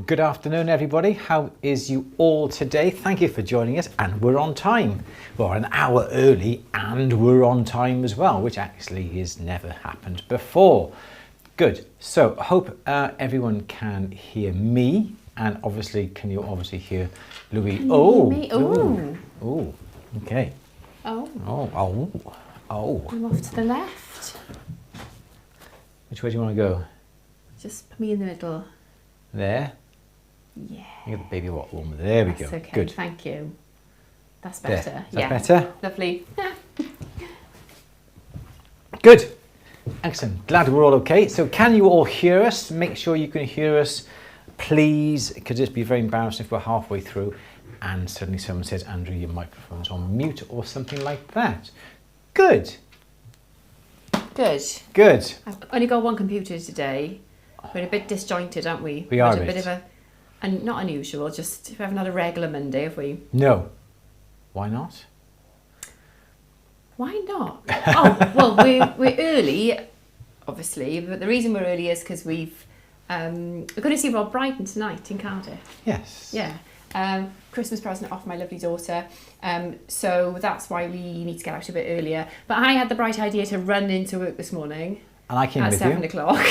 Good afternoon, everybody. How is you all today? Thank you for joining us, and we're on time. Well, an hour early, and we're on time as well, which actually has never happened before. Good. So, hope everyone can hear me, and obviously, can you obviously hear Louise? Can you hear me? Oh. Oh. Okay. Oh. Oh. I'm off to the left. Which way do you want to go? Just put me in the middle. There. Yeah. You got the baby water warmer. There we go. Okay. Good. Thank you. That's better. There. Is that better? Lovely. Good. Excellent. Glad we're all okay. So can you all hear us? Make sure you can hear us, please. It could just be very embarrassing if we're halfway through and suddenly someone says, Andrew, your microphone's on mute or something like that. Good. Good. Good. I've only got one computer today. We're a bit disjointed, aren't we? We are a bit of a, and not unusual, just we haven't had a regular Monday, have we? No. Why not? Why not? Oh, well, we're early, obviously, but the reason we're early is because we're going to see Rob Brydon tonight in Cardiff. Yes. Yeah. Christmas present off my lovely daughter. So that's why we need to get out a bit earlier. But I had the bright idea to run into work this morning. And I came at with 7 you. o'clock.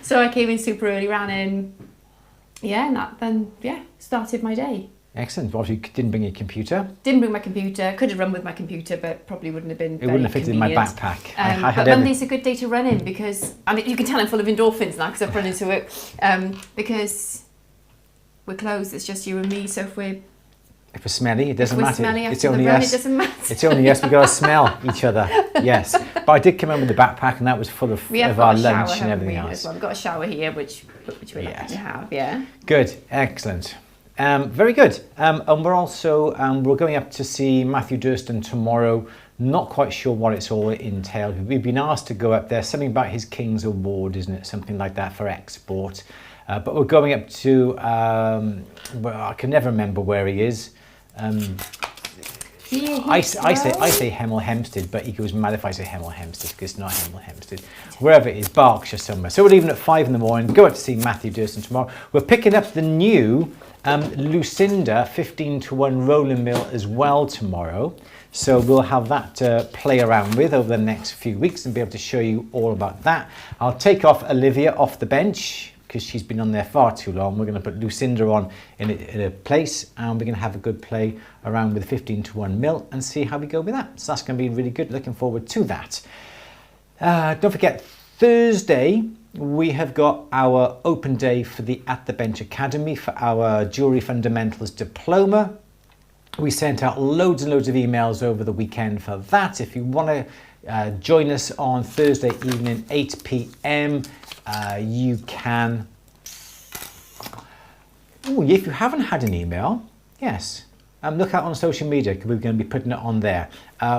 So I came in super early, ran in. Yeah, and that then, started my day. Excellent. Well, you didn't bring your computer. Didn't bring my computer. Could have run with my computer, but probably wouldn't have been It wouldn't have fitted in my backpack. But Monday's a good day to run in because, I mean, you can tell I'm full of endorphins now because I've run into work. Because we're closed, it's just you and me, so if we're smelly, it doesn't matter. It's only us. It doesn't matter. It's only us. We've got to smell each other. Yes. But I did come in with the backpack, and that was full of our lunch and everything else. Well, we've got a shower here, which we're lucky to have. Yeah. Good. Excellent. Very good. And we're also we're going up to see Matthew Durston tomorrow. Not quite sure what it's all entailed. We've been asked to go up there. Something about his King's Award, isn't it? Something like that for export. But we're going up to, well, I can never remember where he is. I say Hemel Hempstead, but he goes mad if I say Hemel Hempstead because it's not Hemel Hempstead. Wherever it is, Berkshire somewhere. So we're leaving at 5 in the morning, go up to see Matthew Durston tomorrow. We're picking up the new Lucinda 15-to-1 rolling mill as well tomorrow. So we'll have that to play around with over the next few weeks and be able to show you all about that. I'll take off Olivia off the bench, because she's been on there far too long. We're going to put Lucinda on in a place, and we're going to have a good play around with 15-to-1 mill and see how we go with that. So that's going to be really good. Looking forward to that. Don't forget, Thursday we have got our open day for the At the Bench Academy for our Jewellery Fundamentals Diploma. We sent out loads and loads of emails over the weekend for that. If you want to join us on Thursday evening, 8 p.m, you can. Oh, if you haven't had an email, yes, look out on social media because we're going to be putting it on there.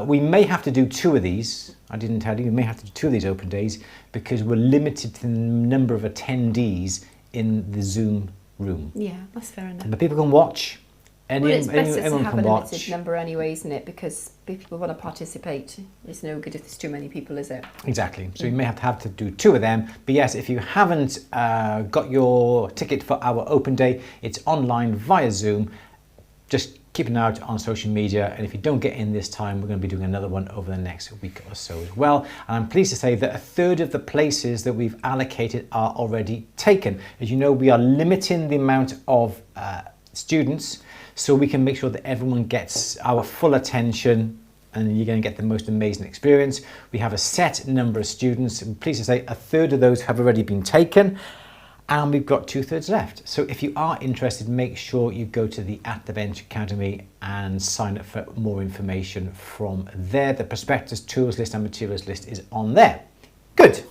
We may have to do 2 of these. I didn't tell you, we may have to do 2 of these open days because we're limited to the number of attendees in the Zoom room. Yeah, that's fair enough. But people can watch. It's better to have a watch. limited number anyway, isn't it? Because if people want to participate, it's no good if there's too many people, is it? Exactly. So you may have to do 2 of them. But yes, if you haven't got your ticket for our open day, it's online via Zoom. Just keep an eye out on social media. And if you don't get in this time, we're going to be doing another one over the next week or so as well. And I'm pleased to say that 1/3 of the places that we've allocated are already taken. As you know, we are limiting the amount of students, so we can make sure that everyone gets our full attention and you're going to get the most amazing experience. We have a set number of students. I'm pleased to say a third of those have already been taken, and we've got 2/3 left. So if you are interested, make sure you go to the At The Bench Academy and sign up for more information from there. The prospectus, tools list and materials list is on there. Good.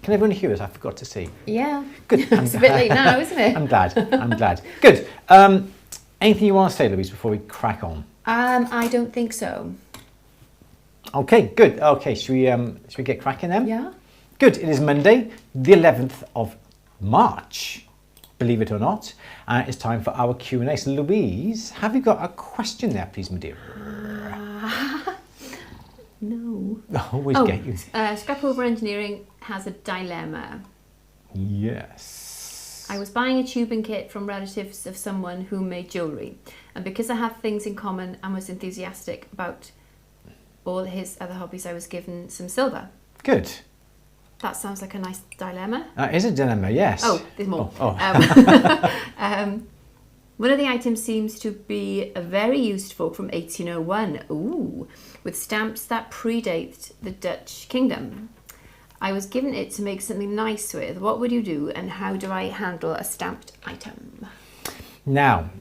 Can everyone hear us? I forgot to see. Yeah. Good. It's a bit late now, isn't it? I'm glad. I'm glad. Good. Anything you want to say, Louise, before we crack on? I don't think so. Okay, good. Okay, should we get cracking then? Yeah. Good. It is Monday, the 11th of March, believe it or not. It's time for our Q&A. So, Louise, have you got a question there, please, my dear? No. Always get you. Scrap Over Engineering has a dilemma. Yes. I was buying a tubing kit from relatives of someone who made jewellery, and because I have things in common and was enthusiastic about all his other hobbies, I was given some silver. Good. That sounds like a nice dilemma. Is a dilemma, yes. Oh, there's more. One of the items seems to be a very used fork from 1801. Ooh, with stamps that predate the Dutch kingdom. I was given it to make something nice with. What would you do, and how do I handle a stamped item? Now,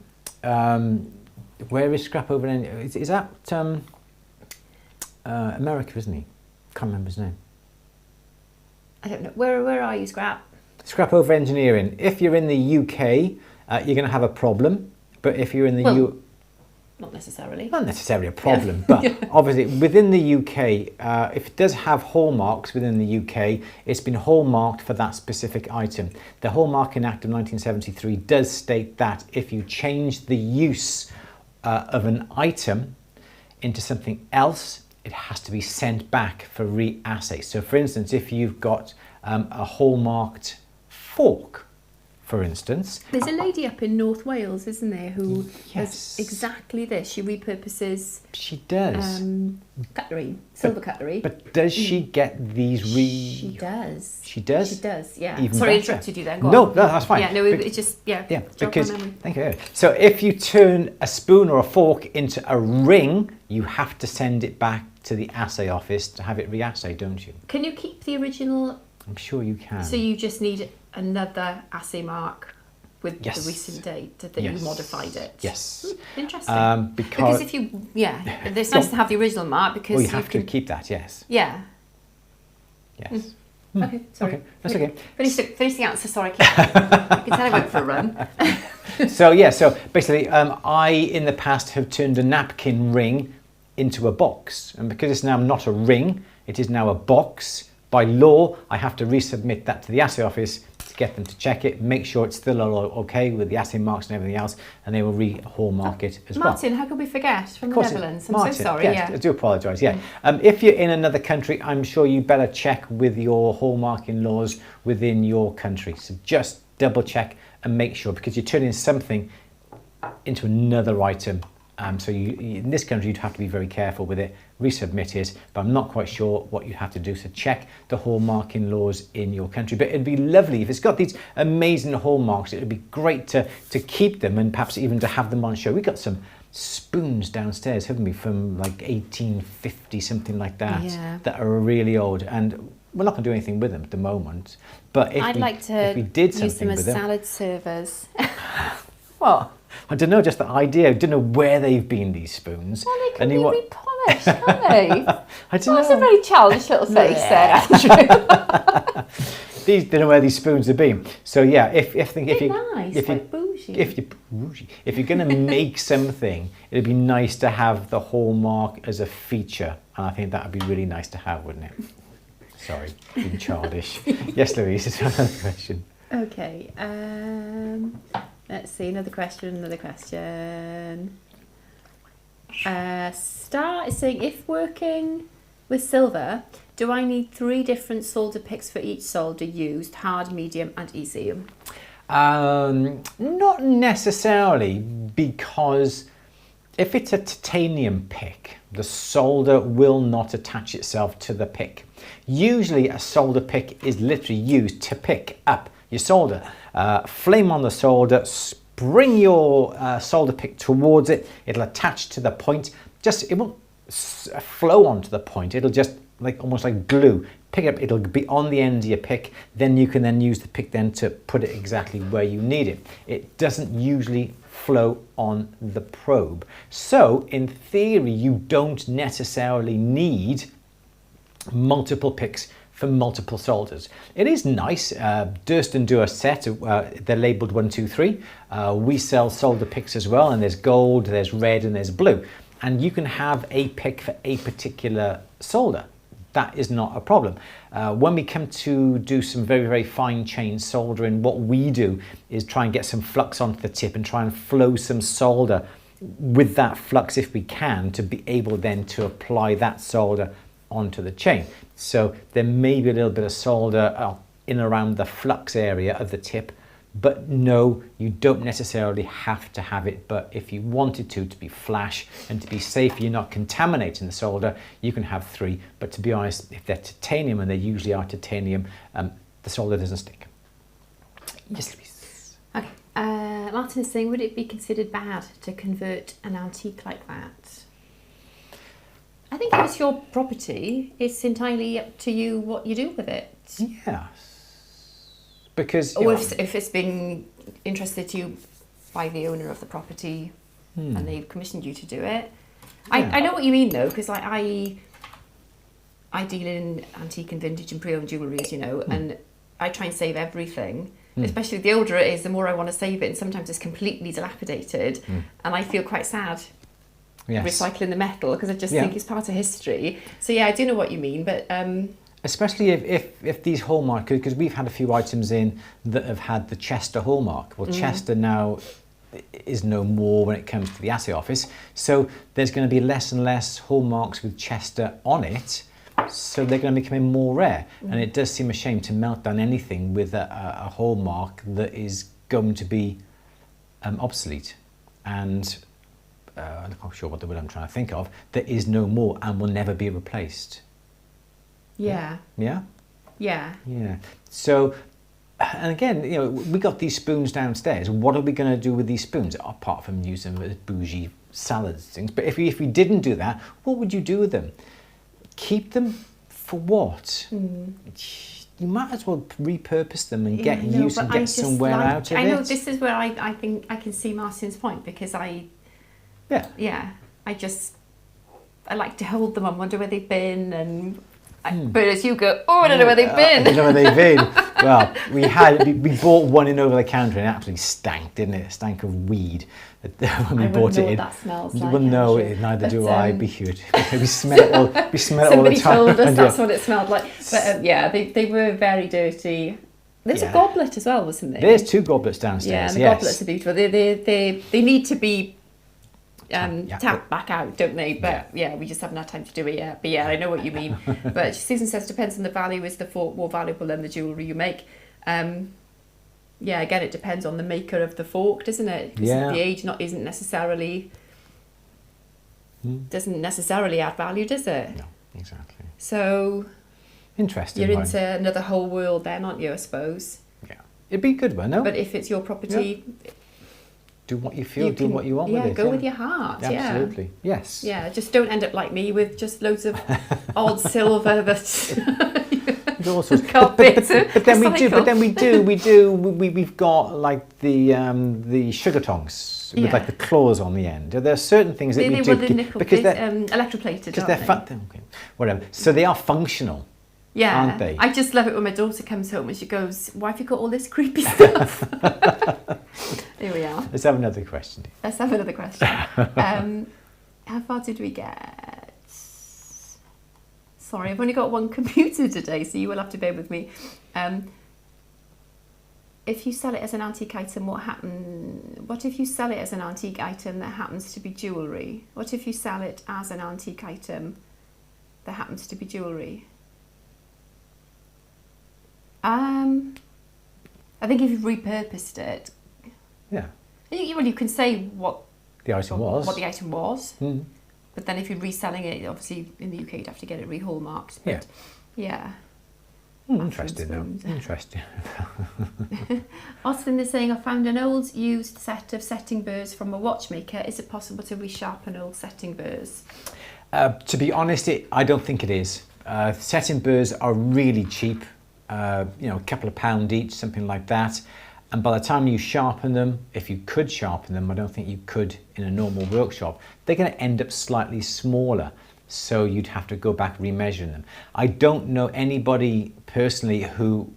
where is Scrap Over? Is that America, isn't he? Can't remember his name. I don't know. Where are you, Scrap? Scrap Over Engineering. If you're in the UK, you're going to have a problem. But if you're in the not necessarily. Not necessarily a problem, but obviously within the UK, if it does have hallmarks within the UK, it's been hallmarked for that specific item. The Hallmarking Act of 1973 does state that if you change the use of an item into something else, it has to be sent back for reassay. So for instance, if you've got a hallmarked fork, for instance. There's a lady up in North Wales, isn't there, who Yes. does exactly this. She repurposes She does. cutlery, silver cutlery. But does she get these She does. She does? She does, yeah. Even Sorry, I better. interrupted you then. Go No, on. no, that's fine. Yeah, no, it's just, Yeah, jog my because, memory. thank you. So if you turn a spoon or a fork into a ring, you have to send it back to the assay office to have it reassayed, don't you? Can you keep the original? I'm sure you can. So you just need another assay mark with Yes. the recent date that Yes. you modified it. Yes. Interesting. Because if you, it's nice to have the original mark because well, you have to keep that, yes. Yeah. Yes. Okay, sorry. Okay, that's okay. Finish the answer, sorry. I can tell I went for a run. So yeah, so basically I in the past have turned a napkin ring into a box, and because it's now not a ring, it is now a box. By law, I have to resubmit that to the assay office to get them to check it, make sure it's still all okay with the assay marks and everything else, and they will re-hallmark it as well. Martin, how could we forget? From the Netherlands. I'm Martin, so sorry. yes, I do apologise. Yeah, if you're in another country, I'm sure you better check with your hallmarking laws within your country. So just double check and make sure, because you're turning something into another item. So in this country, you'd have to be very careful with it, resubmit it, but I'm not quite sure what you have to do. So check the hallmarking laws in your country. But it'd be lovely if it's got these amazing hallmarks. It would be great to keep them and perhaps even to have them on show. We've got some spoons downstairs, haven't we, from like 1850, something like that, that are really old. And we're not going to do anything with them at the moment. But if we did something use them as with them, salad servers. well, I don't know, just the idea. I don't know where they've been, these spoons. Well, they can be what... repolished, can't they? I don't know. That's a very childish little face there, Andrew. These don't know where these spoons have been. So yeah, if you're going to make something, it'd be nice to have the hallmark as a feature, and I think that would be really nice to have, wouldn't it? Sorry, being childish. Yes, Louise, is another question. Okay. Let's see, another question. Star is saying, if working with silver, do I need 3 different solder picks for each solder used, hard, medium and easy? Not necessarily, because if it's a titanium pick, the solder will not attach itself to the pick. Usually a solder pick is literally used to pick up your solder. Flame on the solder, bring your solder pick towards it, it'll attach to the point. It won't flow onto the point. It'll just almost like glue. Pick it up, it'll be on the end of your pick, then you can then use the pick then to put it exactly where you need it. It doesn't usually flow on the probe. So in theory, you don't necessarily need multiple picks for multiple solders. It is nice. Durston do a set, they're labelled 1, 2, 3. We sell solder picks as well, and there's gold, there's red, and there's blue. And you can have a pick for a particular solder. That is not a problem. When we come to do some very, very fine chain soldering, what we do is try and get some flux onto the tip and try and flow some solder with that flux if we can, to be able then to apply that solder onto the chain. So there may be a little bit of solder in around the flux area of the tip, but no, you don't necessarily have to have it. But if you wanted to be flash and to be safe, you're not contaminating the solder, you can have 3. But to be honest, if they're titanium, and they usually are titanium, the solder doesn't stick. Yes, Louise. Okay. Martin is saying, would it be considered bad to convert an antique like that? I think if it's your property, it's entirely up to you what you do with it. Yes. Because, or if it's been entrusted to you by the owner of the property and they've commissioned you to do it. Yeah. I know what you mean though, because I deal in antique and vintage and pre-owned jewellery, as you know, and I try and save everything. Especially the older it is, the more I want to save it, and sometimes it's completely dilapidated and I feel quite sad recycling the metal, because I just think it's part of history. So yeah, I do know what you mean, but especially if these hallmark, because we've had a few items in that have had the Chester hallmark. Well, Chester now is no more when it comes to the assay office, so there's going to be less and less hallmarks with Chester on it, so they're going to be becoming more rare. And it does seem a shame to melt down anything with a hallmark that is going to be obsolete, and I'm not sure what the word I'm trying to think of, that is no more and will never be replaced. Yeah. Yeah? Yeah. Yeah. So, and again, we got these spoons downstairs. What are we going to do with these spoons, apart from use them as bougie salads things? But if we didn't do that, what would you do with them? Keep them for what? You might as well repurpose them and get use and get some wear out of it. I know, this is where I think I can see Martin's point, because I like to hold them and wonder where they've been, and but as you go, I don't know where they've been. I don't know where they've been. Well, we bought one in over the counter and it absolutely stank, didn't it? It stank of weed when we bought it in. That smells like. Well, no, neither do I. We should. We smell it all. We smell it all the time. Somebody told us that's what it smelled like. But they were very dirty. There's a goblet as well, wasn't there? There's 2 goblets downstairs. Yeah, and the goblets are beautiful. They need to be tapped back out, don't they? But we just haven't had time to do it yet. But yeah, I know what you mean. But Susan says, depends on the value. Is the fork more valuable than the jewellery you make? Again, it depends on the maker of the fork, doesn't it? Because the age doesn't necessarily add value, does it? No, exactly. So interesting. You're into another whole world then, aren't you, I suppose? Yeah. It'd be good, wouldn't it? But if it's your property, do what you feel, do what you want with it. Go with your heart. Absolutely. Yes. Yeah, just don't end up like me with just loads of odd silver that's all sorts. We've got like the sugar tongs with like the claws on the end. There are certain things that we do because they're electroplated, because they're whatever. So they are functional. Yeah, aren't they? I just love it when my daughter comes home and she goes, "Why have you got all this creepy stuff?" Here we are. Let's have another question. How far did we get? Sorry, I've only got one computer today, so you will have to bear with me. If you sell it as an antique item, what if you sell it as an antique item that happens to be jewellery? What if you sell it as an antique item that happens to be jewellery? I think if you've repurposed it, you can say what the item was. But then if you're reselling it, obviously in the UK you'd have to get it re-hallmarked. But interesting though. Interesting. Austin is saying, I found an old used set of setting burs from a watchmaker. Is it possible to resharpen old setting burs? To be honest, I don't think it is. Setting burrs are really cheap, you know, a couple of pound each, something like that. And by the time you sharpen them, if you could sharpen them, I don't think you could in a normal workshop, they're going to end up slightly smaller. So you'd have to go back remeasuring them. I don't know anybody personally who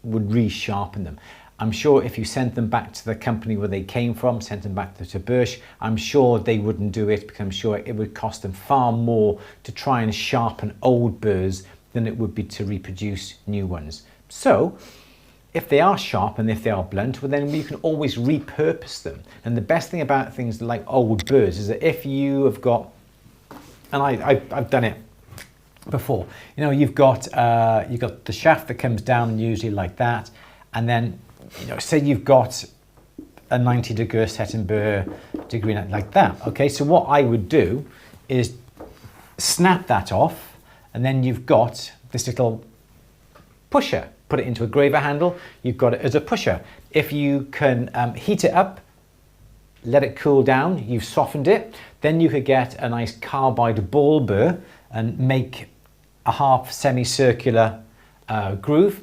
would resharpen them. I'm sure if you sent them back to the company where they came from, sent them back to Bursch, I'm sure they wouldn't do it, because I'm sure it would cost them far more to try and sharpen old burrs than it would be to reproduce new ones. So if they are sharp and if they are blunt, well, then you can always repurpose them. And the best thing about things like old burrs is that if you have got, and I've done it before, you know, you've got the shaft that comes down usually like that, and then, you know, say you've got a 90-degree setting burr degree like that. Okay, so what I would do is snap that off, and then you've got this little pusher. Put it into a graver handle, you've got it as a pusher. If you can heat it up, let it cool down, you've softened it, then you could get a nice carbide ball burr and make a half semicircular divot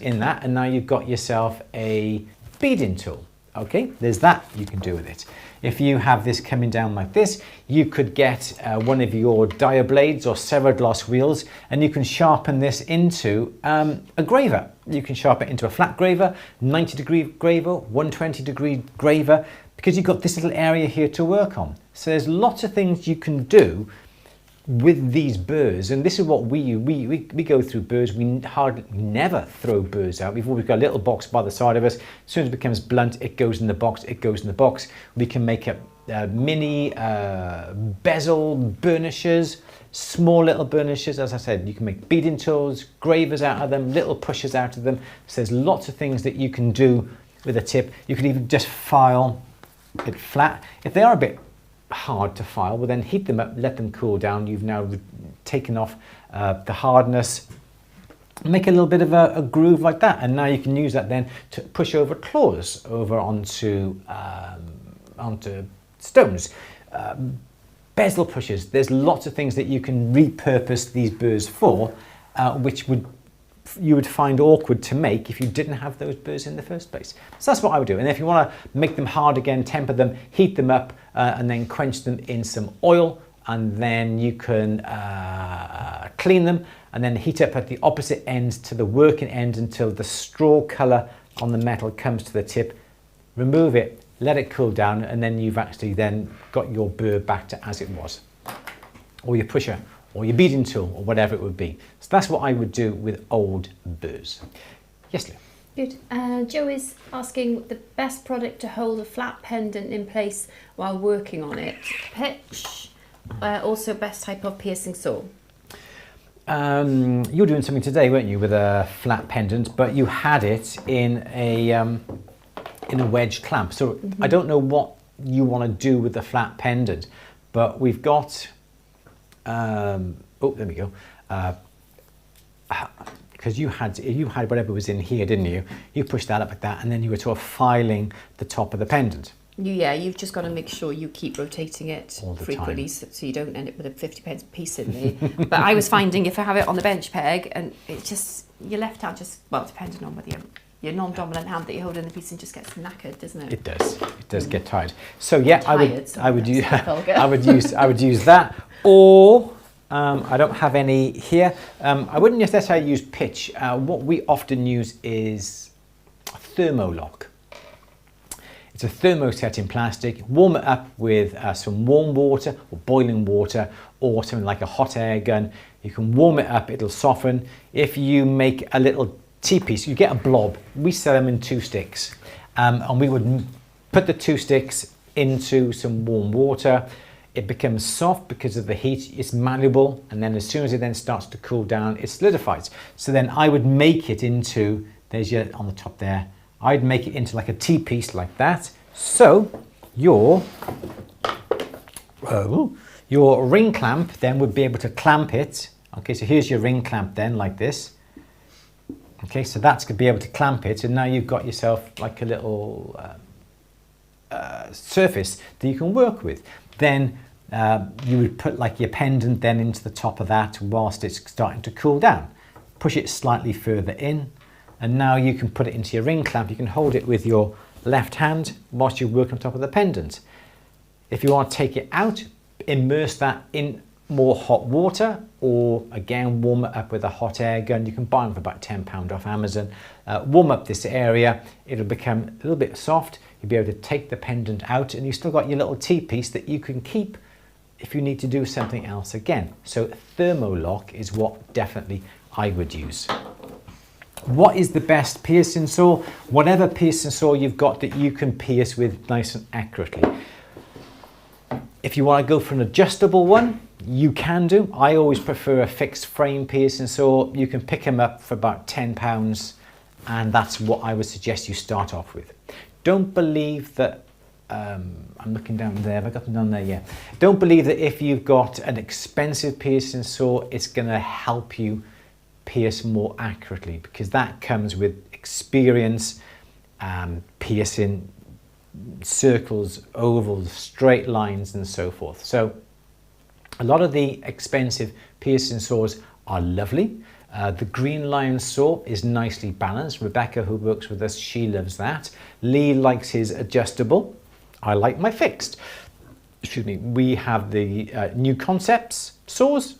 in that, and now you've got yourself a beading tool. Okay, there's that you can do with it. If you have this coming down like this, you could get one of your dia blades or serraglass wheels, and you can sharpen this into a graver. You can sharpen it into a flat graver, 90-degree graver, 120-degree graver, because you've got this little area here to work on. So there's lots of things you can do with these burrs, and this is what we go through burrs. We hardly never throw burrs out. We've always got a little box by the side of us. As soon as it becomes blunt, it goes in the box. It goes in the box. We can make up mini bezel burnishes, small little burnishes. As I said, you can make beading tools, gravers out of them, little pushers out of them. So there's lots of things that you can do with a tip. You can even just file it flat. If they are a bit hard to file, well, then heat them up, let them cool down. You've now taken off the hardness, make a little bit of a groove like that, and now you can use that then to push over claws over onto stones. Bezel pushers, there's lots of things that you can repurpose these burrs for, which you would find awkward to make if you didn't have those burrs in the first place. So that's what I would do. And if you want to make them hard again, temper them, heat them up, and then quench them in some oil, and then you can clean them and then heat up at the opposite end to the working end until the straw colour on the metal comes to the tip. Remove it, let it cool down, and then you've actually then got your burr back to as it was, or your pusher, or your beading tool, or whatever it would be. So that's what I would do with old burrs. Yes, Lou? Good. Joe is asking the best product to hold a flat pendant in place while working on it. Pitch, also best type of piercing saw. You were doing something today, weren't you, with a flat pendant, but you had it in a wedge clamp. So I don't know what you want to do with the flat pendant, but we've got oh, there we go. Because you had whatever was in here, didn't you? You pushed that up like that, and then you were sort of filing the top of the pendant. Yeah, you've just got to make sure you keep rotating it all the frequently, time, so you don't end up with a 50p piece in there. But I was finding if I have it on the bench peg, and it just, your left hand just, well, depending on whether your non-dominant hand that you're holding the piece in just gets knackered, doesn't it? It does. It does get tired. So yeah, I would use that, or I don't have any here. I wouldn't necessarily use pitch. What we often use is Thermolock. It's a thermoset in plastic. Warm it up with some warm water or boiling water, or something like a hot air gun. You can warm it up, it'll soften. If you make a little T-piece, you get a blob. We sell them in 2 sticks. And we would put the 2 sticks into some warm water. It becomes soft because of the heat, it's malleable, and then as soon as it then starts to cool down, it solidifies. So then I would make it into, there's your, on the top there, I'd make it into like a T-piece like that. So your ring clamp then would be able to clamp it. Okay, so here's your ring clamp then, like this. Okay, so that's going to be able to clamp it, and now you've got yourself like a little surface that you can work with. Then You would put like your pendant then into the top of that whilst it's starting to cool down. Push it slightly further in, and now you can put it into your ring clamp. You can hold it with your left hand whilst you're working on top of the pendant. If you want to take it out, immerse that in more hot water, or again warm it up with a hot air gun. You can buy them for about £10 off Amazon. Warm up this area, it'll become a little bit soft. You'll be able to take the pendant out, and you've still got your little T-piece that you can keep if you need to do something else again. So thermolock is what definitely I would use. What is the best piercing saw? Whatever piercing saw you've got that you can pierce with nice and accurately. If you want to go for an adjustable one, you can do. I always prefer a fixed frame piercing saw. You can pick them up for about £10, and that's what I would suggest you start off with. Don't believe that, I'm looking down there, have I got them down there? Yeah. Don't believe that if you've got an expensive piercing saw, it's going to help you pierce more accurately, because that comes with experience, piercing circles, ovals, straight lines and so forth. So a lot of the expensive piercing saws are lovely. The green lion saw is nicely balanced. Rebecca, who works with us, she loves that. Lee likes his adjustable. I like my fixed. Excuse me. We have the New Concepts saws.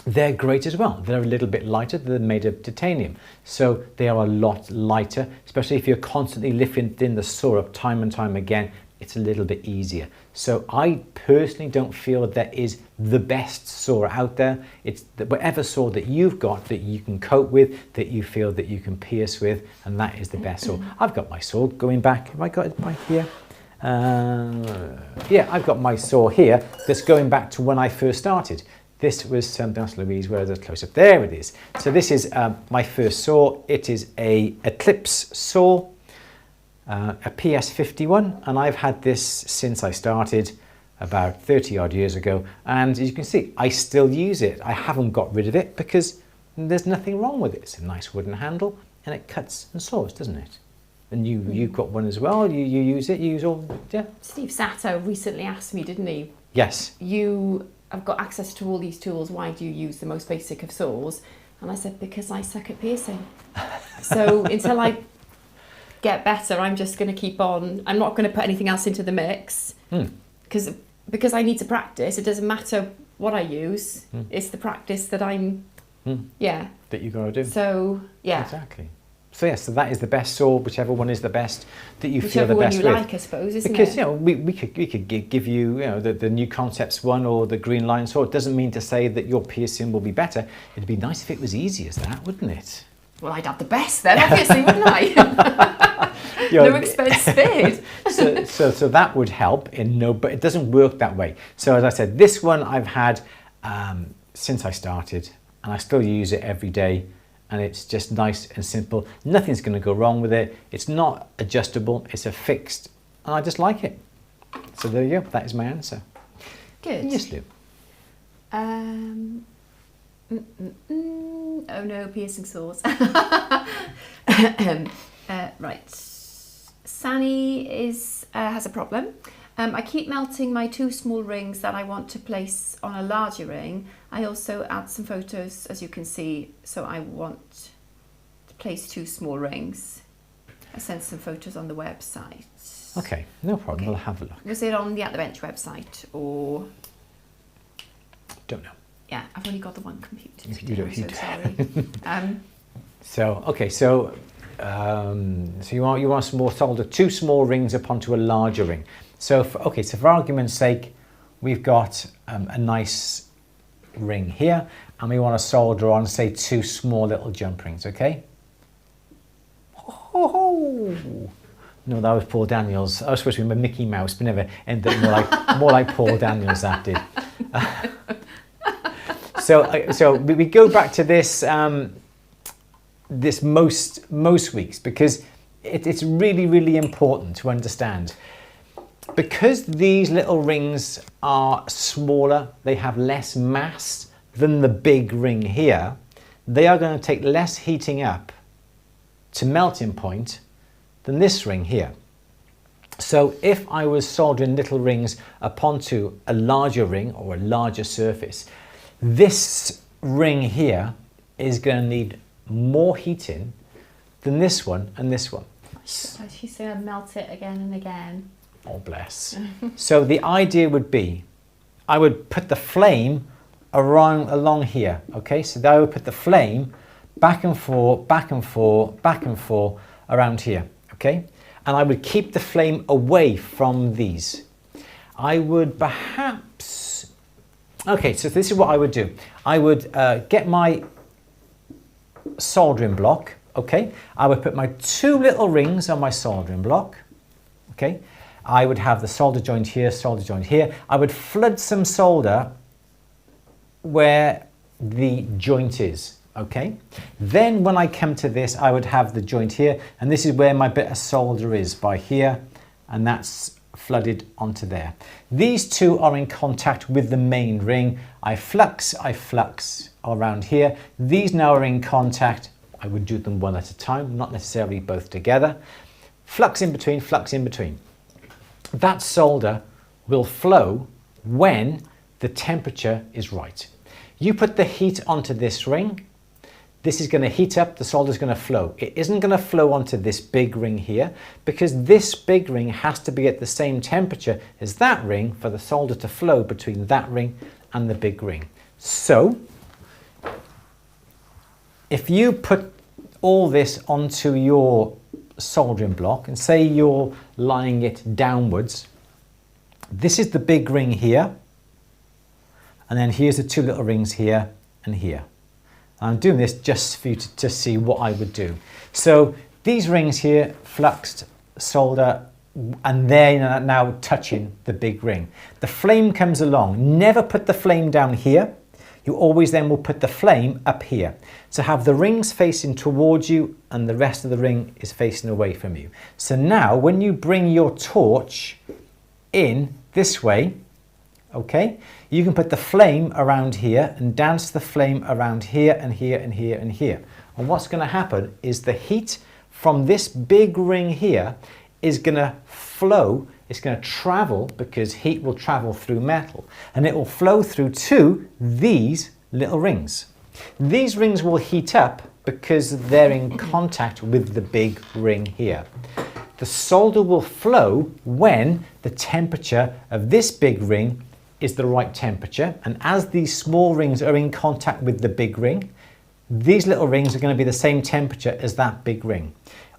They're great as well. They're a little bit lighter. They're made of titanium, so they are a lot lighter, especially if you're constantly lifting the saw up time and time again. It's a little bit easier. So I personally don't feel there is the best saw out there. It's whatever saw that you've got that you can cope with, that you feel that you can pierce with, and that is the best saw. I've got my saw going back. Have I got it right here? Yeah, I've got my saw here that's going back to when I first started. This was that's Louise, where is it close up? There it is. So this is my first saw. It is a Eclipse saw, a PS51, and I've had this since I started about 30 odd years ago. And as you can see, I still use it. I haven't got rid of it because there's nothing wrong with it. It's a nice wooden handle and it cuts and saws, doesn't it? And you've got one as well. You use it. You use all, yeah. Steve Sato recently asked me, didn't he? Yes. I've got access to all these tools, why do you use the most basic of saws? And I said, because I suck at piercing. So until I get better, I'm just going to keep on. I'm not going to put anything else into the mix because I need to practice. It doesn't matter what I use. It's the practice that I'm, that you got to do. So, yeah. Exactly. So yes, so that is the best saw, whichever one is the best that you feel the best with. Whichever one you like, I suppose, isn't it? Because you know we could give you the New Concepts one or the Green Lion saw. It doesn't mean to say that your piercing will be better. It'd be nice if it was easy as that, wouldn't it? Well, I'd have the best then, obviously, wouldn't I? No expense spared. so that would help but it doesn't work that way. So as I said, this one I've had since I started, and I still use it every day. And it's just nice and simple. Nothing's going to go wrong with it. It's not adjustable. It's a fixed, and I just like it. So there you go. That is my answer. Good. Yes, Lou. Oh no, piercing saws. Right. Sani has a problem. I keep melting my 2 small rings that I want to place on a larger ring. I also add some photos, as you can see, so I want to place 2 small rings. I sent some photos on the website. Okay, no problem, we'll have a look. Was it on the At The Bench website or? Don't know. Yeah, I've only got the one computer today, You don't, I'm so sorry. So you want some more solder 2 small rings up onto a larger ring. So for argument's sake, we've got a nice ring here, and we want to solder on, say, 2 small little jump rings, okay? Oh, no, that was Paul Daniels. I was supposed to be Mickey Mouse, but never ended up more like Paul Daniels, that did. So we go back to this this most weeks, because it's really, really important to understand. Because these little rings are smaller, they have less mass than the big ring here, they are going to take less heating up to melting point than this ring here. So if I was soldering little rings onto a larger ring or a larger surface, this ring here is going to need more heating than this one and this one. She's going to melt it again and again. Oh, bless. So the idea would be, I would put the flame along here, okay? So I would put the flame back and forth, back and forth, back and forth around here, okay? And I would keep the flame away from these. I would perhaps, okay, so this is what I would do. I would get my soldering block, okay? I would put my 2 little rings on my soldering block, okay? I would have the solder joint here, solder joint here. I would flood some solder where the joint is, okay? Then when I come to this, I would have the joint here, and this is where my bit of solder is, by here, and that's flooded onto there. These two are in contact with the main ring. I flux around here. These now are in contact. I would do them one at a time, not necessarily both together. Flux in between, flux in between. That solder will flow when the temperature is right. You put the heat onto this ring, this is going to heat up, the solder is going to flow. It isn't going to flow onto this big ring here because this big ring has to be at the same temperature as that ring for the solder to flow between that ring and the big ring. So, if you put all this onto your soldering block and say you're lying it downwards, this is the big ring here, and then here's the 2 little rings here and here. I'm doing this just for you to see what I would do. So these rings here, fluxed, solder, and they're now touching the big ring. The flame comes along. Never put the flame down here. You always then will put the flame up here. So have the rings facing towards you and the rest of the ring is facing away from you. So now when you bring your torch in this way, okay, you can put the flame around here and dance the flame around here and here and here and here. And what's going to happen is the heat from this big ring here is going to flow, it's going to travel because heat will travel through metal and it will flow through to these little rings. These rings will heat up because they're in contact with the big ring here. The solder will flow when the temperature of this big ring is the right temperature, and as these small rings are in contact with the big ring, these little rings are going to be the same temperature as that big ring.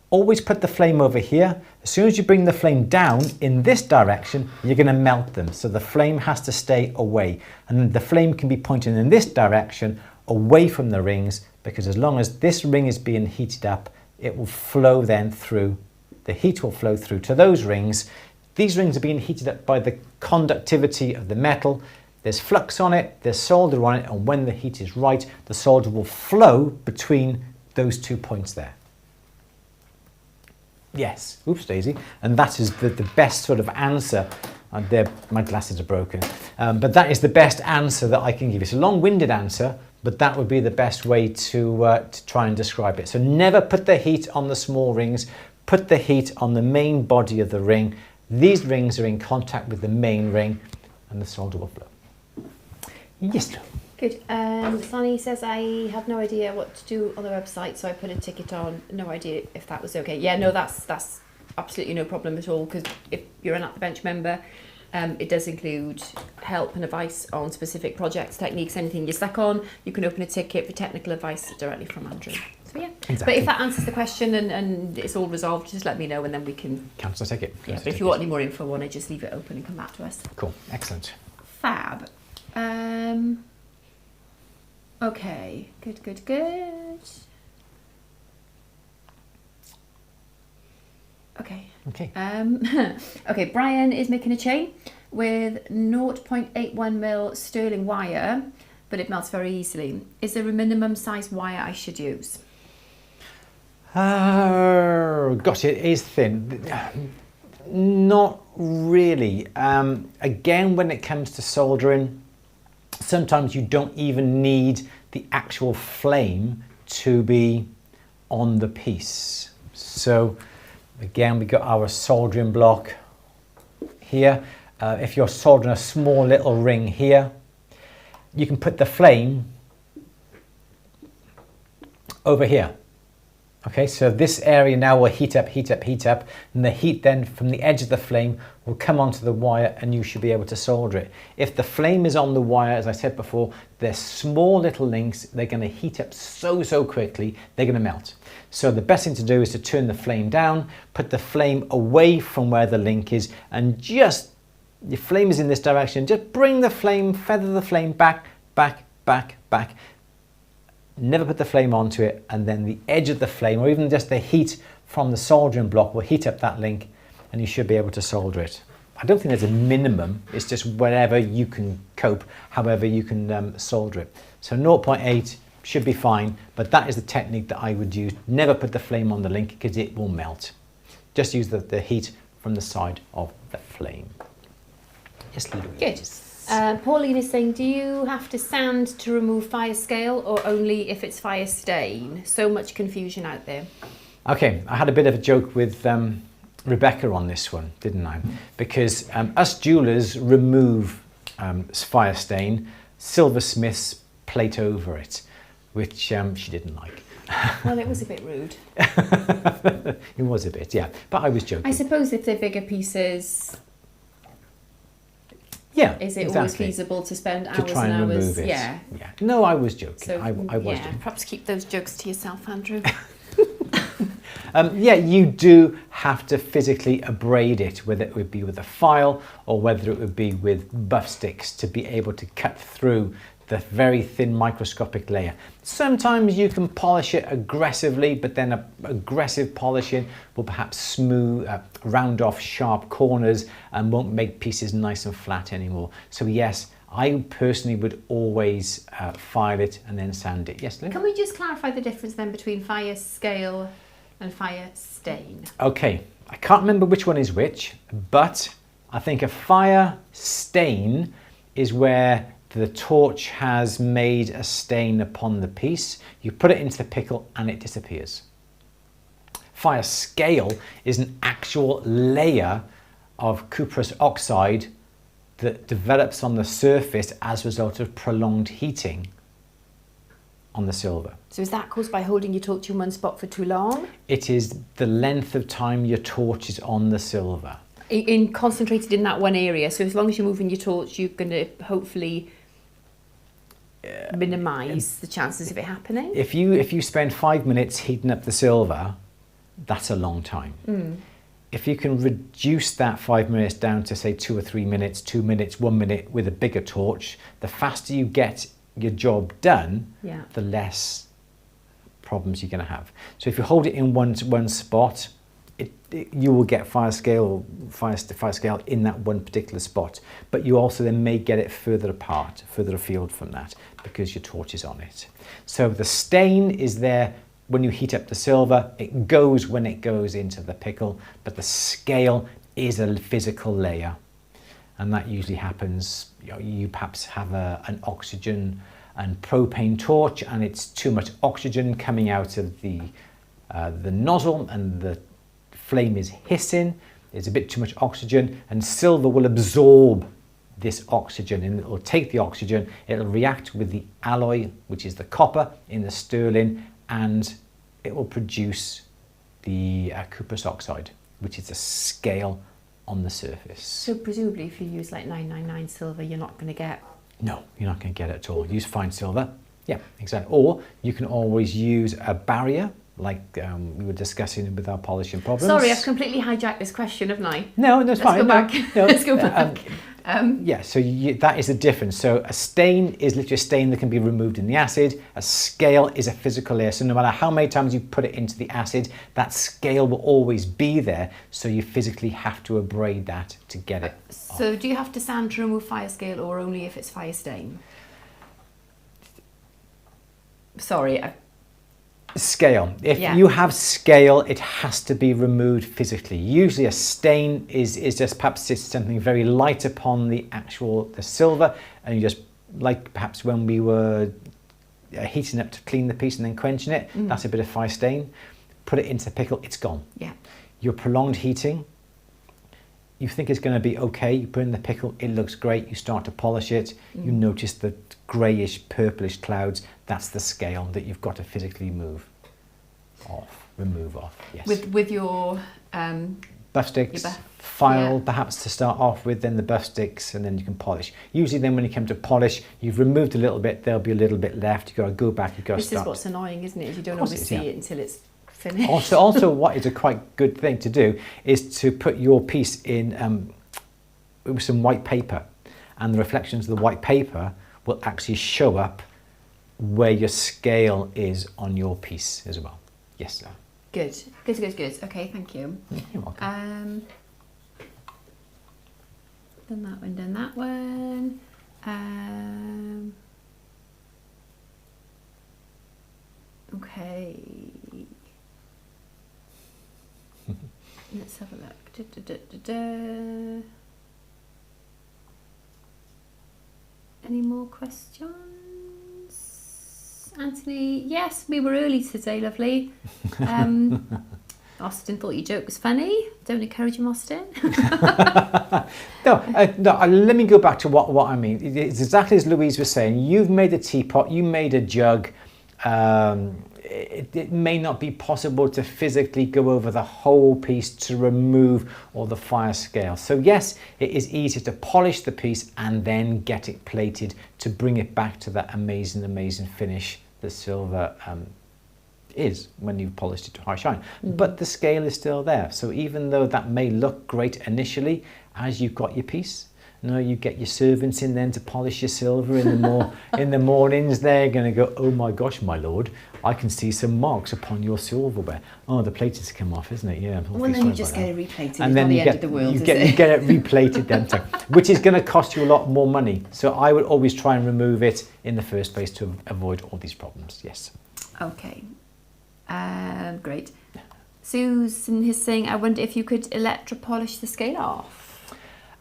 Always put the flame over here. As soon as you bring the flame down in this direction, you're going to melt them. So the flame has to stay away. And the flame can be pointing in this direction away from the rings, because as long as this ring is being heated up, it will flow then through, the heat will flow through to those rings. These rings are being heated up by the conductivity of the metal. There's flux on it, there's solder on it, and when the heat is right, the solder will flow between those 2 points there. Yes, oops daisy, and that is the best sort of answer. My glasses are broken, but that is the best answer that I can give you. It's a long-winded answer, but that would be the best way to try and describe it. So never put the heat on the small rings, put the heat on the main body of the ring. These rings are in contact with the main ring and the solder will flow. Yes, Joe. Good. Sonny says I had no idea what to do on the website, so I put a ticket on. No idea if that was okay. Yeah, no, that's absolutely no problem at all, because if you're an At the Bench member, it does include help and advice on specific projects, techniques, anything you're stuck on. You can open a ticket for technical advice directly from Andrew. So yeah, exactly. But if that answers the question and it's all resolved, just let me know and then we can cancel the ticket. Yeah, but if you want any more info on it, just leave it open and come back to us. Cool, excellent. Fab. Okay, good. Okay. Okay, Brian is making a chain with 0.81 mil sterling wire, but it melts very easily. Is there a minimum size wire I should use? Gosh, it is thin. Not really. Again, when it comes to soldering, sometimes you don't even need the actual flame to be on the piece. So again, we got our soldering block. here. If you're soldering a small little ring here, you can put the flame over here. Okay, so this area now will heat up, and the heat then from the edge of the flame will come onto the wire and you should be able to solder it. If the flame is on the wire, as I said before, they're small little links, they're going to heat up so quickly, they're going to melt. So the best thing to do is to turn the flame down, put the flame away from where the link is, and just, your flame is in this direction, just bring the flame, feather the flame back. Never put the flame onto it, and then the edge of the flame, or even just the heat from the soldering block, will heat up that link and you should be able to solder it. I don't think there's a minimum, it's just wherever you can cope, however you can solder it. So 0.8 should be fine, but that is the technique that I would use. Never put the flame on the link because it will melt. Just use the heat from the side of the flame. Yes, Louise. Good. Pauline is saying, do you have to sand to remove fire scale or only if it's fire stain? So much confusion out there. Okay, I had a bit of a joke with Rebecca on this one, didn't I? Because us jewellers remove fire stain, silversmiths plate over it, which she didn't like. Well, it was a bit rude. It was a bit, yeah, but I was joking. I suppose if they're bigger pieces... Yeah, is it exactly. always feasible to spend hours to try and and hours? remove it? Yeah. No, I was joking. So, I was joking. Perhaps keep those jokes to yourself, Andrew. Yeah, you do have to physically abrade it, whether it would be with a file or whether it would be with buff sticks to be able to cut through the very thin microscopic layer. Sometimes you can polish it aggressively, but then aggressive polishing will perhaps smooth, round off sharp corners and won't make pieces nice and flat anymore. So yes, I personally would always file it and then sand it. Yes, Lynn? Can we just clarify the difference then between fire scale and fire stain? Okay, I can't remember which one is which, but I think a fire stain is where the torch has made a stain upon the piece. You put it into the pickle and it disappears. Fire scale is an actual layer of cuprous oxide that develops on the surface as a result of prolonged heating on the silver. So is that caused by holding your torch in one spot for too long? It is the length of time your torch is on the silver. Concentrated in that one area. So as long as you're moving your torch, you're going to hopefully minimise the chances of it happening. If you spend 5 minutes heating up the silver, that's a long time. If you can reduce that 5 minutes down to say 2 or 3 minutes, 2 minutes, 1 minute with a bigger torch, the faster you get your job done, the less problems you're going to have. So if you hold it in one spot, you will get fire scale in that one particular spot, but you also then may get it further apart, further afield from that, because your torch is on it. So the stain is there when you heat up the silver. It goes when it goes into the pickle, but the scale is a physical layer, and that usually happens. You perhaps have an oxygen and propane torch, and it's too much oxygen coming out of the nozzle, and the flame is hissing. There's a bit too much oxygen, and silver will absorb this oxygen, and it will take the oxygen, it'll react with the alloy, which is the copper in the sterling, and it will produce the cuprous oxide, which is a scale on the surface. So presumably if you use like 999 silver, you're not going to get... No, you're not going to get it at all. Use fine silver. Yeah, exactly. Or you can always use a barrier, like we were discussing with our polishing problems. Sorry, I've completely hijacked this question, haven't I? No, that's fine. Let's go back. No, Let's go back. Yeah, so that is the difference. So a stain is literally a stain that can be removed in the acid. A scale is a physical layer. So no matter how many times you put it into the acid, that scale will always be there. So you physically have to abrade that to get it off. So do you have to sand to remove fire scale, or only if it's fire stain? Sorry, Scale. If you have scale, it has to be removed physically. Usually a stain is just perhaps it's something very light upon the silver, and you just, like perhaps when we were heating up to clean the piece and then quenching it, that's a bit of fire stain. Put it into the pickle, it's gone. Yeah. Your prolonged heating, you think it's going to be okay, you put in the pickle, it looks great, you start to polish it, you notice the greyish, purplish clouds, that's the scale that you've got to physically remove off, yes. With your buff sticks, your file yeah. perhaps to start off with, then the buff sticks, and then you can polish. Usually then when you come to polish, you've removed a little bit, there'll be a little bit left, you've got to go back, you've got to start. This is what's annoying, isn't it? Is you don't always see it until it's finished. Also, what is a quite good thing to do is to put your piece in with some white paper, and the reflections of the white paper will actually show up where your scale is on your piece as well. Yes, sir. Good. Okay, thank you. You're welcome. Done that one. Okay. Let's have a look. Any more questions? Anthony, yes, we were early today, lovely. Austin thought your joke was funny. Don't encourage him, Austin. No, let me go back to what I mean. It's exactly as Louise was saying. You've made a teapot, you made a jug. It may not be possible to physically go over the whole piece to remove all the fire scale. So yes, it is easier to polish the piece and then get it plated to bring it back to that amazing finish the silver is when you've polished it to high shine. But the scale is still there. So even though that may look great initially, as you've got your piece, you get your servants in then to polish your silver in the mornings. They're going to go, oh my gosh, my lord, I can see some marks upon your silverware. Oh, the plate has come off, isn't it? Yeah. Well, then you just get it replated. And then you get the world, you get it replated then, too, which is going to cost you a lot more money. So I would always try and remove it in the first place to avoid all these problems. Yes. Okay. Great. Susan is saying, I wonder if you could electropolish the scale off.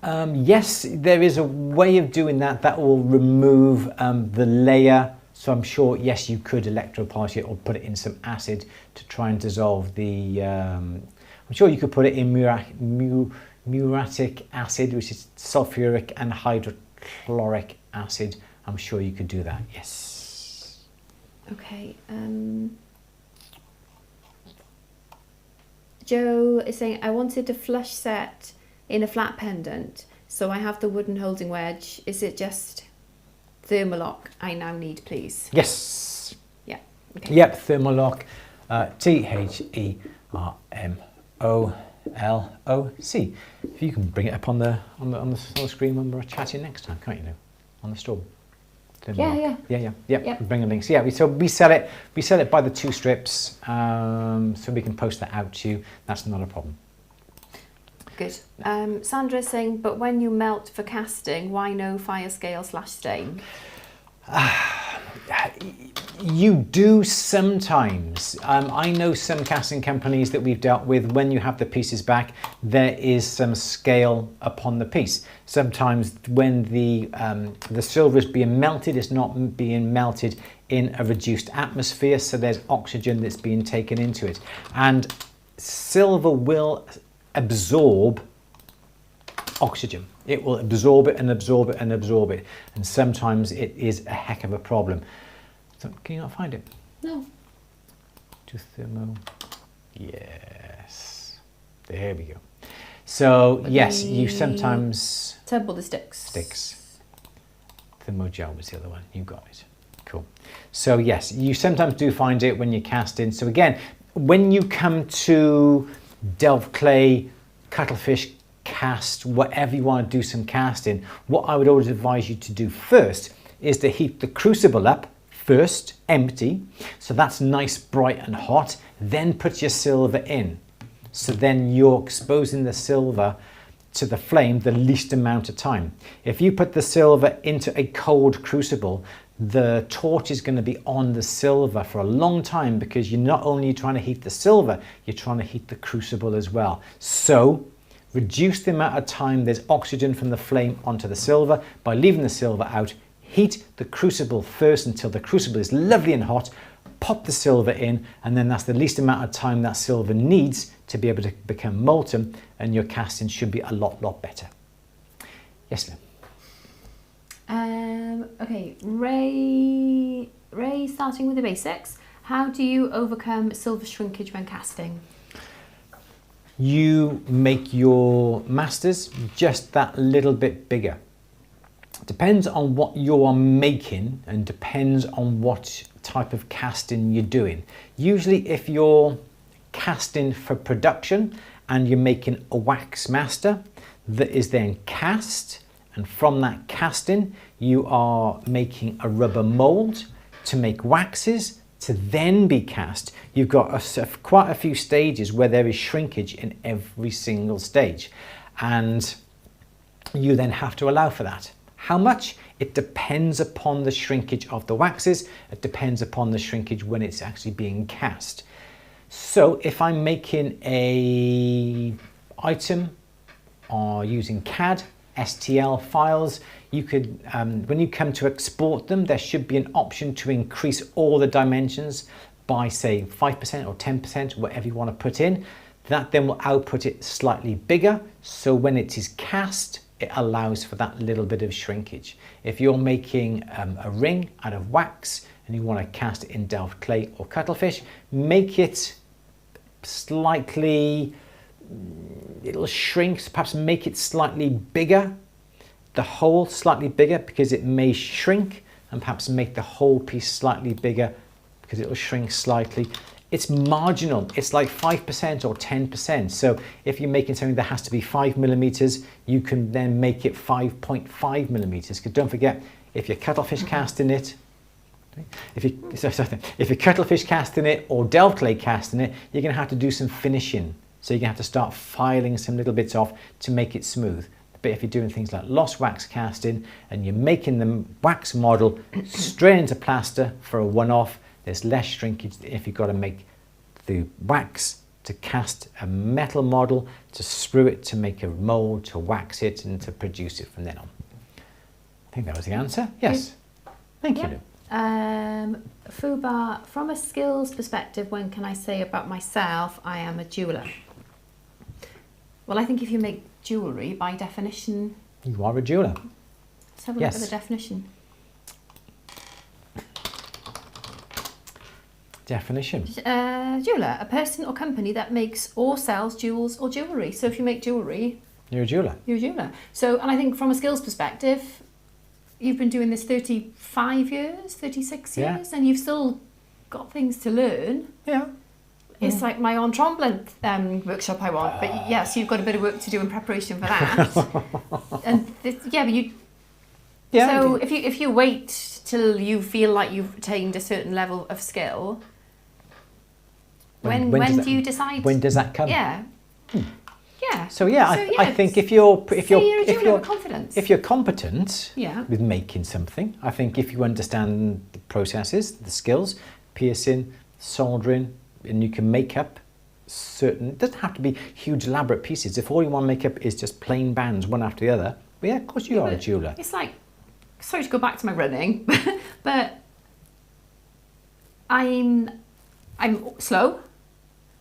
Yes, there is a way of doing that that will remove the layer. So I'm sure, yes, you could electropolish it or put it in some acid to try and dissolve the... I'm sure you could put it in muriatic acid, which is sulfuric and hydrochloric acid. I'm sure you could do that, yes. Okay. Joe is saying, I wanted a flush set in a flat pendant, so I have the wooden holding wedge. Is it just Thermalock I now need, please? Yes. Yeah. Okay. Yep, Thermalock. THERMOLOC. If you can bring it up on the screen when we're chatting next time, can't you? On the stall. Yeah. Bring the links. Yeah, so we sell it by the 2 strips, so we can post that out to you. That's not a problem. Good. Sandra is saying, but when you melt for casting, why no fire scale /stain? You do sometimes. I know some casting companies that we've dealt with, when you have the pieces back, there is some scale upon the piece. Sometimes when the silver is being melted, it's not being melted in a reduced atmosphere, so there's oxygen that's being taken into it. And silver will absorb oxygen. It will absorb it and absorb it and absorb it. And sometimes it is a heck of a problem. So, can you not find it? No. To thermo. Yes. There we go. So, yes, you sometimes... Tub or the sticks? Sticks. Thermogel was the other one. You got it. Cool. So, yes, you sometimes do find it when you're casting. So, again, when you come to delve clay, cuttlefish, cast, whatever you want to do some casting, what I would always advise you to do first is to heat the crucible up first, empty, so that's nice, bright and hot. Then put your silver in. So then you're exposing the silver to the flame the least amount of time. If you put the silver into a cold crucible, the torch is going to be on the silver for a long time, because you're not only trying to heat the silver, you're trying to heat the crucible as well. So reduce the amount of time there's oxygen from the flame onto the silver by leaving the silver out. Heat the crucible first until the crucible is lovely and hot. pop the silver in, and then that's the least amount of time that silver needs to be able to become molten, and your casting should be a lot better. Yes, Lynn? Okay, Ray, starting with the basics. How do you overcome silver shrinkage when casting? You make your masters just that little bit bigger. Depends on what you are making and depends on what type of casting you're doing. Usually if you're casting for production and you're making a wax master that is then cast, and from that casting you are making a rubber mold to make waxes to then be cast. You've got quite a few stages where there is shrinkage in every single stage, and you then have to allow for that. How much? It depends upon the shrinkage of the waxes. It depends upon the shrinkage when it's actually being cast. So if I'm making a item or using CAD, STL files, you could, when you come to export them, there should be an option to increase all the dimensions by say 5% or 10%, whatever you want to put in. That then will output it slightly bigger. So when it is cast, it allows for that little bit of shrinkage. If you're making a ring out of wax and you want to cast it in Delft clay or cuttlefish, make it slightly, it'll shrink, perhaps make it slightly bigger, the hole slightly bigger, because it may shrink, and perhaps make the whole piece slightly bigger because it will shrink slightly. It's marginal, it's like 5% or 10%. So if you're making something that has to be 5 millimeters, you can then make it 5.5 millimeters. Because don't forget, if you're cuttlefish casting it, if you're cuttlefish casting it or Delft clay casting it, you're going to have to do some finishing. So you're going to have to start filing some little bits off to make it smooth. But if you're doing things like lost wax casting and you're making the wax model straight into plaster for a one-off, there's less shrinkage than if you've got to make the wax to cast a metal model, to sprue it, to make a mold, to wax it, and to produce it from then on. I think that was the answer. Yes. Thank you, Lou. Fubar, from a skills perspective, when can I say about myself, I am a jeweller? Well, I think if you make jewellery, by definition... You are a jeweller. Let's have a look at the definition. Definition. Jeweller, a person or company that makes or sells jewels or jewellery. So if you make jewellery... You're a jeweller. You're a jeweller. So, and I think from a skills perspective, you've been doing this 35 years, 36 years, and you've still got things to learn. Yeah. It's like my entremblant workshop I want, but yes, you've got a bit of work to do in preparation for that. And but you... Yeah. So if you wait till you feel like you've attained a certain level of skill, when do you decide? When does that come? Yeah. Yeah. So I think if you're confidence. If you're competent Yeah. with making something, I think if you understand the processes, the skills, piercing, soldering, and you can make up certain, it doesn't have to be huge elaborate pieces. If all you want to make up is just plain bands one after the other, well, yeah, of course you are a jeweller. It's like, sorry to go back to my running, but I'm slow.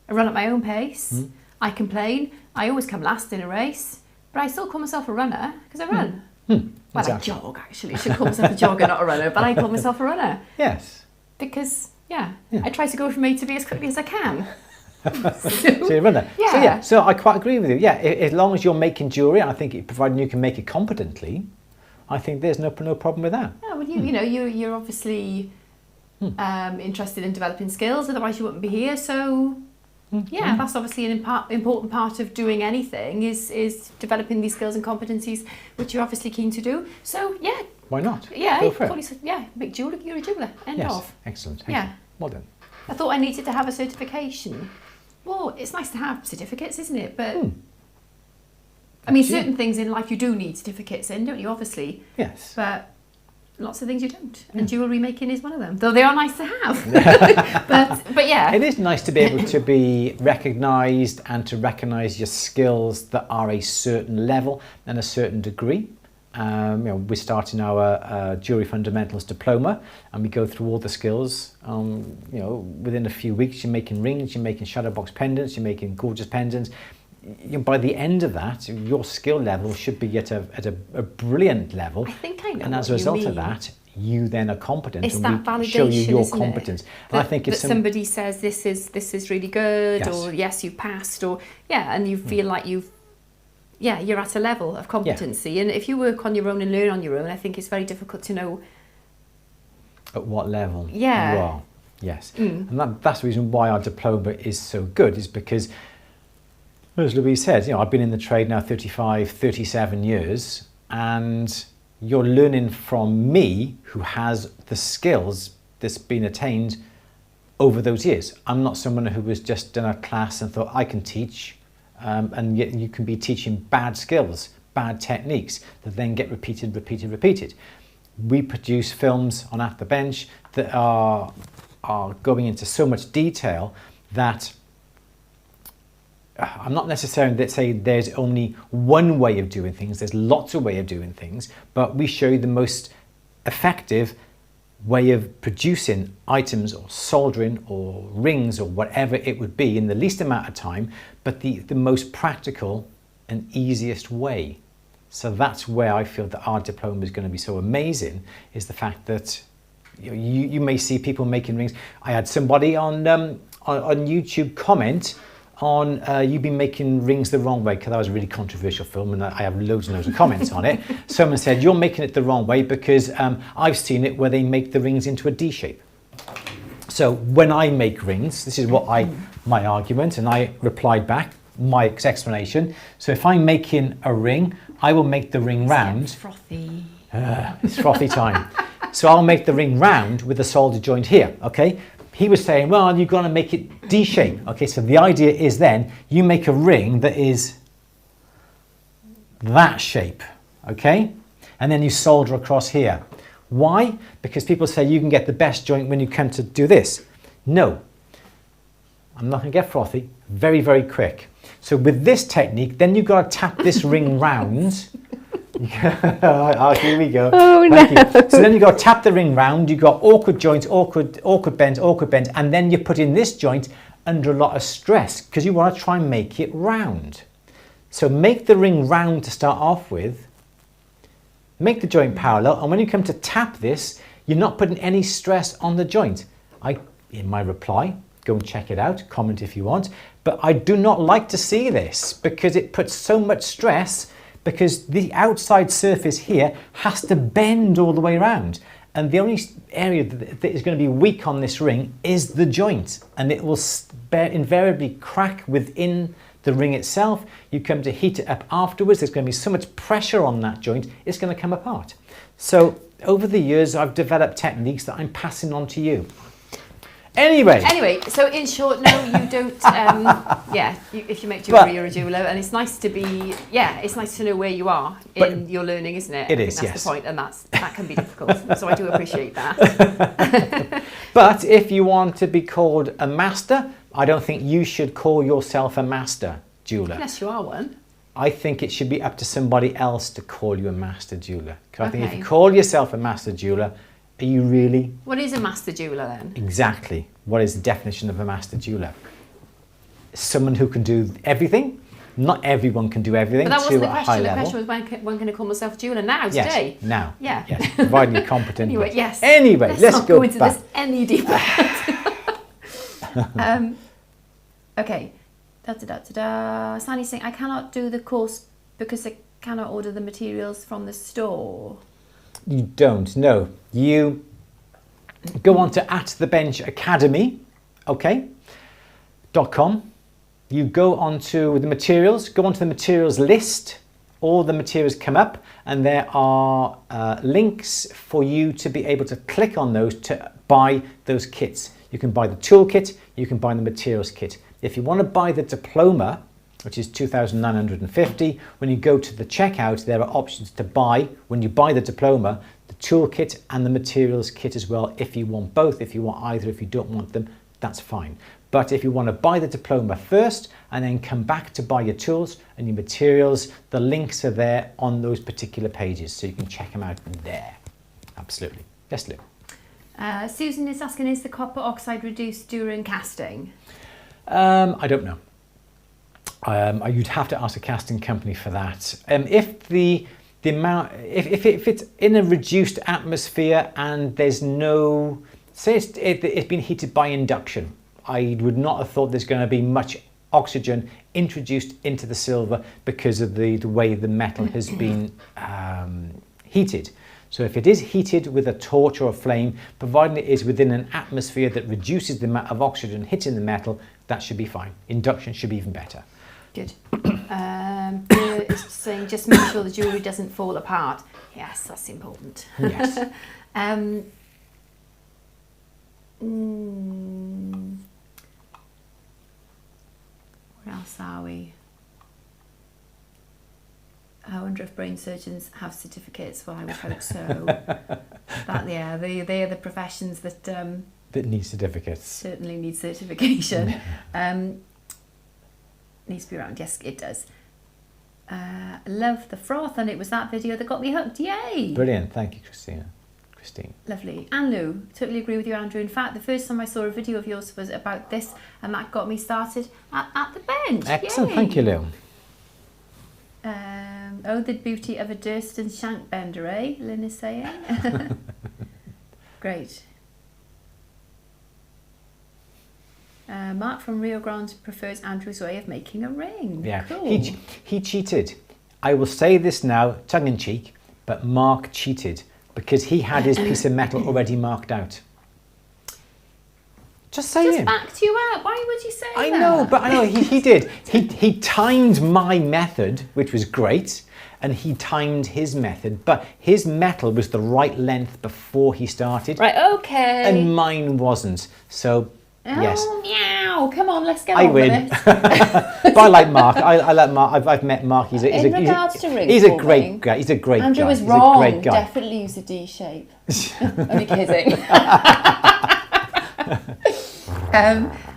I run at my own pace. I complain. I always come last in a race, but I still call myself a runner because I run. Well, exactly. I jog, actually. I should call myself a jogger, not a runner, but I call myself a runner. Yes. Because, I try to go from A to B as quickly as I can. So you're a runner. Yeah. So I quite agree with you. Yeah, as long as you're making jewellery, I think, providing you can make it competently, I think there's no problem with that. Yeah, well, you're obviously interested in developing skills, otherwise you wouldn't be here. So, that's obviously an important part of doing anything is developing these skills and competencies, which you're obviously keen to do. So, yeah. Why not? Yeah, go for it. Make jewellery, you're a jeweller. End of. Excellent. Thank you. Well done. I thought I needed to have a certification. Well, it's nice to have certificates, isn't it? But I mean, certain things in life you do need certificates in, don't you? Obviously. Yes. But lots of things you don't, and jewellery making is one of them. Though they are nice to have. but yeah. It is nice to be able to be recognised and to recognise your skills that are a certain level and a certain degree. We're starting our Jewellery Fundamentals Diploma, and we go through all the skills. Within a few weeks, you're making rings, you're making shadow box pendants, you're making gorgeous pendants. By the end of that, your skill level should be at a brilliant level. I think I know. And as a result of that, you then are competent, it's and that we validation, show you your isn't competence. It? And I think if somebody says this is really good, yes. or yes, you've passed, or and you feel like you're at a level of competency. Yeah. And if you work on your own and learn on your own, I think it's very difficult to know at what level you Yeah. are. Yes. And that's the reason why our diploma is so good, is because, as Louise said, I've been in the trade now 35, 37 years, and you're learning from me, who has the skills that's been attained over those years. I'm not someone who was just in a class and thought, I can teach, and yet you can be teaching bad skills, bad techniques that then get repeated. We produce films on At the Bench that are going into so much detail that I'm not necessarily that say there's only one way of doing things. There's lots of ways of doing things, but we show you the most effective way of producing items or soldering or rings or whatever it would be in the least amount of time, but the most practical and easiest way. So that's where I feel that our diploma is going to be so amazing, is the fact that you may see people making rings. I had somebody on YouTube comment on you've been making rings the wrong way, because that was a really controversial film, and I have loads and loads of comments on it. Someone said, you're making it the wrong way because I've seen it where they make the rings into a D shape. So when I make rings, this is what my argument, and I replied back my explanation. So if I'm making a ring, I will make the ring round. It's frothy. It's frothy time. So I'll make the ring round with a solder joint here, okay? He was saying, well, you've got to make it D shape. Okay, so the idea is then you make a ring that is that shape, okay? And then you solder across here. Why? Because people say you can get the best joint when you come to do this. No, I'm not going to get frothy. Very, very quick. So with this technique, then you've got to tap this ring round. Oh, here we go. Oh, no. So then you've got to tap the ring round. You've got awkward joints, awkward bends, and then you put in this joint under a lot of stress because you want to try and make it round. So make the ring round to start off with. Make the joint parallel, and when you come to tap this, you're not putting any stress on the joint. In my reply, go and check it out, comment if you want, but I do not like to see this because it puts so much stress, because the outside surface here has to bend all the way around, and the only area that is going to be weak on this ring is the joint, and it will invariably crack within the ring itself. You come to heat it up afterwards, there's going to be so much pressure on that joint, it's going to come apart. So over the years I've developed techniques that I'm passing on to you. Anyway, so in short, no, you don't. If you make jewellery, you're a jeweller, and it's nice to be. Yeah, it's nice to know where you are in your learning, isn't it? It is. That's Yes. the point, and that can be difficult. So I do appreciate that. But if you want to be called a master, I don't think you should call yourself a master jeweller. Unless you are one. I think it should be up to somebody else to call you a master jeweller. Because I think if you call yourself a master jeweller, are you really? What is a master jeweller then? Exactly. What is the definition of a master jeweller? Someone who can do everything. Not everyone can do everything But that wasn't to the a high question. The level. question was, when can I call myself a jeweller? Now, Yes, today. now. Yeah. Yes, providing you're competent. Anyway, yes. Anyway, let's not go into back. this any deeper. Okay. Sandy's saying, I cannot do the course because I cannot order the materials from the store. You don't, no. You go on to atthebenchacademy, okay, .com. You go on to the materials, go onto the materials list. All the materials come up, and there are links for you to be able to click on those to buy those kits. You can buy the tool kit, you can buy the materials kit. If you want to buy the diploma, which is $2,950, when you go to the checkout, there are options to buy, when you buy the diploma, the tool kit and the materials kit as well, if you want both. If you want either, if you don't want them, that's fine. But if you want to buy the diploma first and then come back to buy your tools and your materials, the links are there on those particular pages, so you can check them out there. Absolutely. Yes, Lou. Susan is asking, is the copper oxide reduced during casting? I don't know. You'd have to ask a casting company for that. If the amount, if it's in a reduced atmosphere and there's no, say it's been heated by induction, I would not have thought there's going to be much oxygen introduced into the silver because of the way the metal has been heated. So if it is heated with a torch or a flame, providing it is within an atmosphere that reduces the amount of oxygen hitting the metal, that should be fine. Induction should be even better. Good. It's saying just make sure the jewellery doesn't fall apart. Yes, that's important. Yes. Where else are we? I wonder if brain surgeons have certificates. Well, I would hope so. But yeah, they are the professions that that need certificates. Certainly need certification. Needs to be around. Yes, it does. Love the froth, and it was that video that got me hooked. Yay! Brilliant. Thank you, Christine. Lovely. And Lou, totally agree with you, Andrew. In fact, the first time I saw a video of yours was about this, and that got me started at the bench. Excellent. Yay. Thank you, Lou. Oh, the beauty of a Durston shank bender, eh? Lynn is saying. Great. Mark from Rio Grande prefers Andrew's way of making a ring. Yeah, cool. he cheated. I will say this now, tongue in cheek, but Mark cheated because he had his piece of metal already marked out. Just saying. Just backed you out. Why would you say that? I know, but I know he did. He timed my method, which was great, and he timed his method, but his metal was the right length before he started. Right, okay. And mine wasn't. So, yes. Oh, meow. Come on, let's get I on win. with it. But I like Mark. I like Mark. I've met Mark. He's a great guy. He's a great Andrew guy. was He's wrong. a great guy. Definitely use a D shape. Only kidding.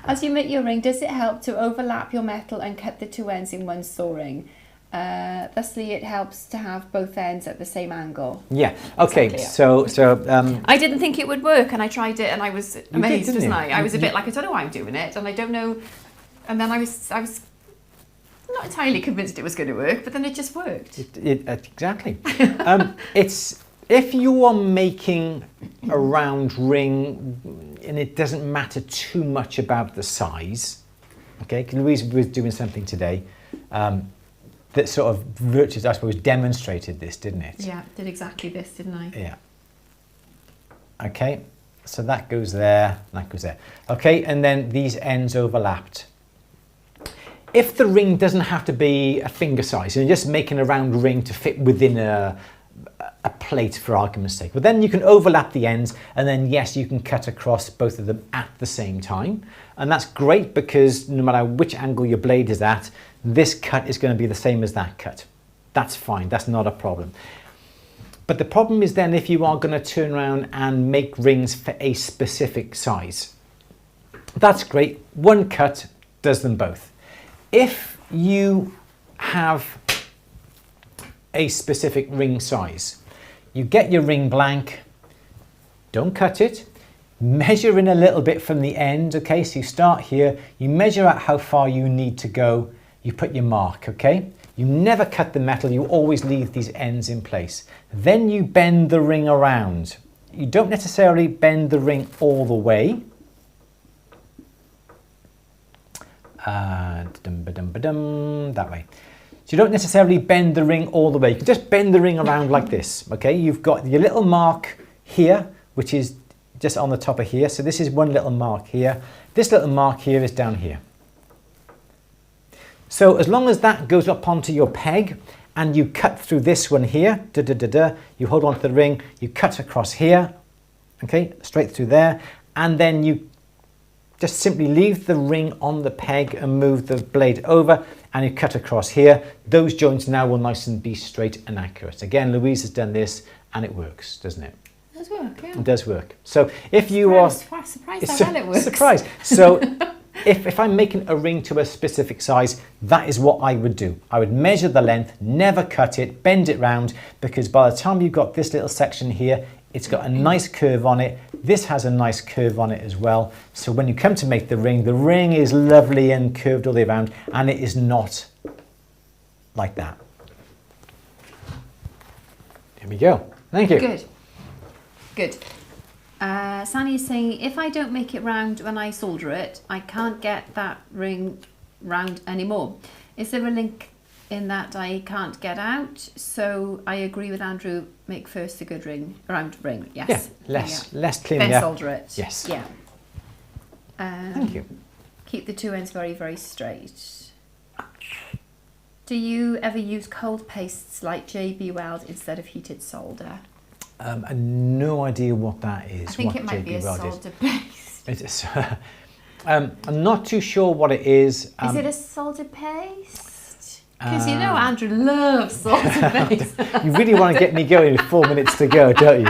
As you make your ring, does it help to overlap your metal and cut the two ends in one sawing? Thusly, it helps to have both ends at the same angle. Yeah. Okay. Exactly. So. I didn't think it would work, and I tried it, and I was amazed, didn't wasn't you? I? I was a bit like, I don't know why I'm doing it, and I don't know. And then I was not entirely convinced it was going to work, but then it just worked. Exactly. It's if you are making a round ring, and it doesn't matter too much about the size. Okay. Louise was doing something today. That sort of virtually, I suppose, demonstrated this, didn't it? Yeah, did exactly this, didn't I? Yeah. Okay, so that goes there, that goes there. Okay, and then these ends overlapped. If the ring doesn't have to be a finger size, and you're just making a round ring to fit within a plate for argument's sake, but then you can overlap the ends, and then yes, you can cut across both of them at the same time. And that's great because no matter which angle your blade is at, this cut is going to be the same as that cut. That's fine, that's not a problem. But the problem is then if you are going to turn around and make rings for a specific size. That's great, one cut does them both. If you have a specific ring size, you get your ring blank, don't cut it, measure in a little bit from the end, okay? So you start here, you measure out how far you need to go, you put your mark, okay? You never cut the metal, you always leave these ends in place. Then you bend the ring around. You don't necessarily bend the ring all the way. That way. So you don't necessarily bend the ring all the way. You can just bend the ring around like this, okay? You've got your little mark here, which is just on the top of here. So this is one little mark here. This little mark here is down here. So as long as that goes up onto your peg and you cut through this one here, you hold on to the ring, you cut across here, okay, straight through there, and then you just simply leave the ring on the peg and move the blade over and you cut across here. Those joints now will nice and be straight and accurate. Again, Louise has done this and it works, doesn't it? does work, yeah. It does work. So if you are... Surprised how well it works. Surprise. So if I'm making a ring to a specific size, that is what I would do. I would measure the length, never cut it, bend it round, because by the time you've got this little section here, it's got a nice curve on it. This has a nice curve on it as well. So when you come to make the ring is lovely and curved all the way around, and it is not like that. Here we go. Thank you. Good. Good. Sally is saying, if I don't make it round when I solder it, I can't get that ring round anymore. Is there a link in that I can't get out? So I agree with Andrew, make first a good round ring. Yes. Yeah, less clean. Then solder it. Yes. Yeah. Thank you. Keep the two ends very, very straight. Do you ever use cold pastes like JB Weld instead of heated solder? No idea what that is. I think it might be a solder paste. It is. I'm not too sure what it is. Is it a solder paste? Because you know Andrew loves solder paste. You really want to get me going with 4 minutes to go, don't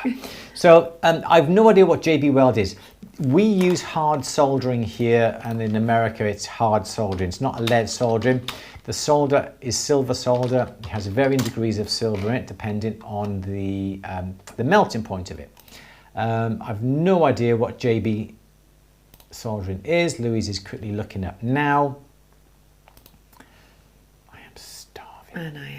you? So I've no idea what JB Weld is. We use hard soldering here, and in America it's hard soldering. It's not a lead soldering. The solder is silver solder. It has varying degrees of silver in it, depending on the melting point of it. I've no idea what JB soldering is. Louise is quickly looking up now. I am starving. And I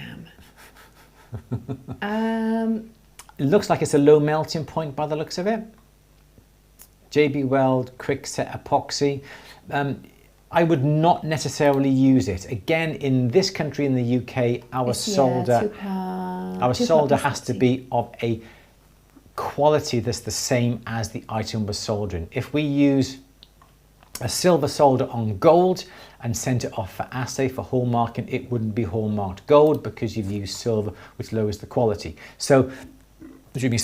am. It looks like it's a low melting point by the looks of it. JB Weld Quick Set Epoxy. I would not necessarily use it. Again, in this country, in the UK, our solder has to be of a quality that's the same as the item we're soldering. If we use a silver solder on gold and sent it off for assay for hallmarking, it wouldn't be hallmarked gold because you've used silver, which lowers the quality. So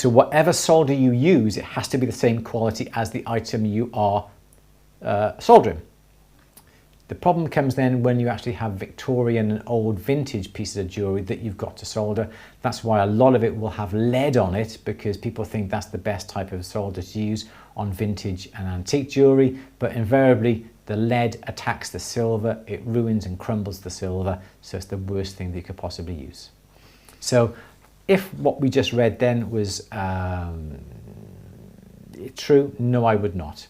whatever solder you use, it has to be the same quality as the item you are soldering. The problem comes then when you actually have Victorian and old vintage pieces of jewellery that you've got to solder. That's why a lot of it will have lead on it, because people think that's the best type of solder to use on vintage and antique jewellery, but invariably the lead attacks the silver, it ruins and crumbles the silver, so it's the worst thing that you could possibly use. So if what we just read then was true, no, I would not.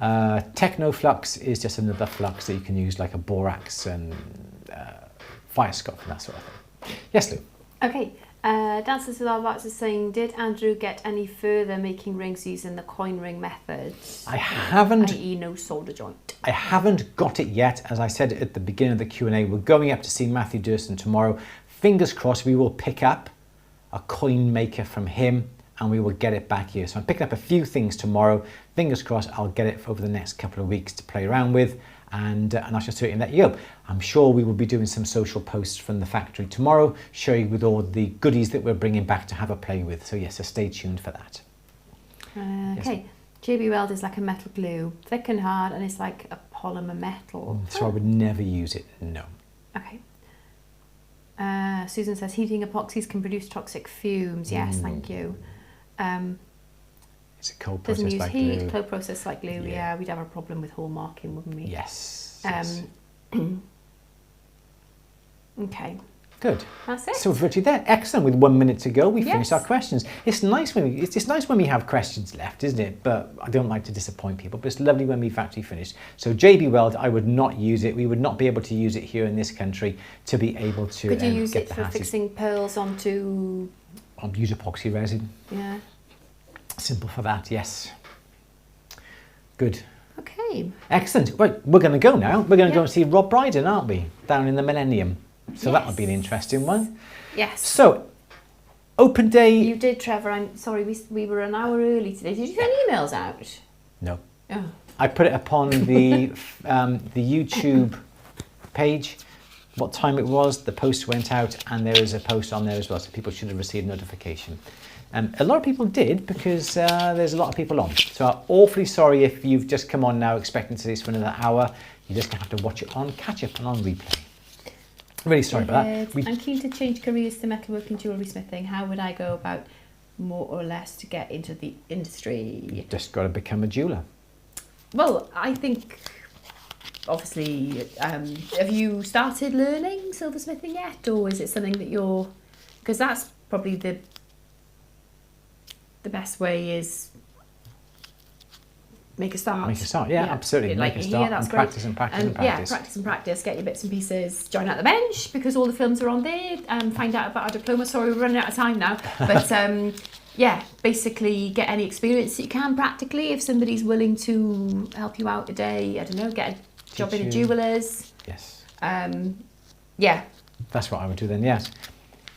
Technoflux is just another flux that you can use, like a borax and fire scope and that sort of thing. Yes, Lou? Okay, Dancers with Our Arts is saying, did Andrew get any further making rings using the coin ring method? I haven't. I.e. no solder joint. I haven't got it yet. As I said at the beginning of the Q&A, we're going up to see Matthew Durston tomorrow. Fingers crossed we will pick up a coin maker from him and we will get it back here. So I'm picking up a few things tomorrow. Fingers crossed I'll get it over the next couple of weeks to play around with, and I shall certainly let you know. I'm sure we will be doing some social posts from the factory tomorrow, showing you with all the goodies that we're bringing back to have a play with. So yes, so stay tuned for that. Okay, JB Weld is like a metal glue, thick and hard, and it's like a polymer metal. So I would never use it, no. Okay. Susan says heating epoxies can produce toxic fumes. Yes, thank you. It's a cold process doesn't use like heat, glue. cold process like glue. Yeah, we'd have a problem with hallmarking, wouldn't we? Yes. Okay. Good. That's it. So we're virtually there. Excellent. With 1 minute to go, we finished Yes. our questions. It's nice when it's nice when we have questions left, isn't it? But I don't like to disappoint people. But it's lovely when we've actually finished. So JB Weld, I would not use it. We would not be able to use it here in this country to be able to. Could you use get it the for hasses. fixing pearls onto? I'll use epoxy resin. Yeah. Simple for that. Yes. Good. Okay. Excellent. Right, we're going to go now. We're going to go and see Rob Brydon, aren't we? Down in the Millennium. So that would be an interesting one. Yes. So, open day. You did, Trevor. I'm sorry, we were an hour early today. Did you send emails out? No. Oh. I put it upon the YouTube page, what time it was, the post went out, and there is a post on there as well, so people should have received notification. A lot of people did, because there's a lot of people on. So I'm awfully sorry if you've just come on now expecting to see this for another hour. You're just going to have to watch it on catch up and on replay. Really sorry about that. I'm keen to change careers to metalworking, jewellery smithing. How would I go about more or less to get into the industry? You've just got to become a jeweller. Well, I think, obviously, have you started learning silversmithing yet? Or is it something that you're... Because that's probably the best way is make a start. Make a start, yeah, absolutely. Like make a start that's and great. practice and practice and practice. Yeah, practice and practice, get your bits and pieces, join at the bench because all the films are on there, find out about our diploma. Sorry, we're running out of time now. But yeah, basically get any experience that you can practically. If somebody's willing to help you out a day, I don't know, get a job in a jeweller's. Yes. Yeah. That's what I would do then, yes.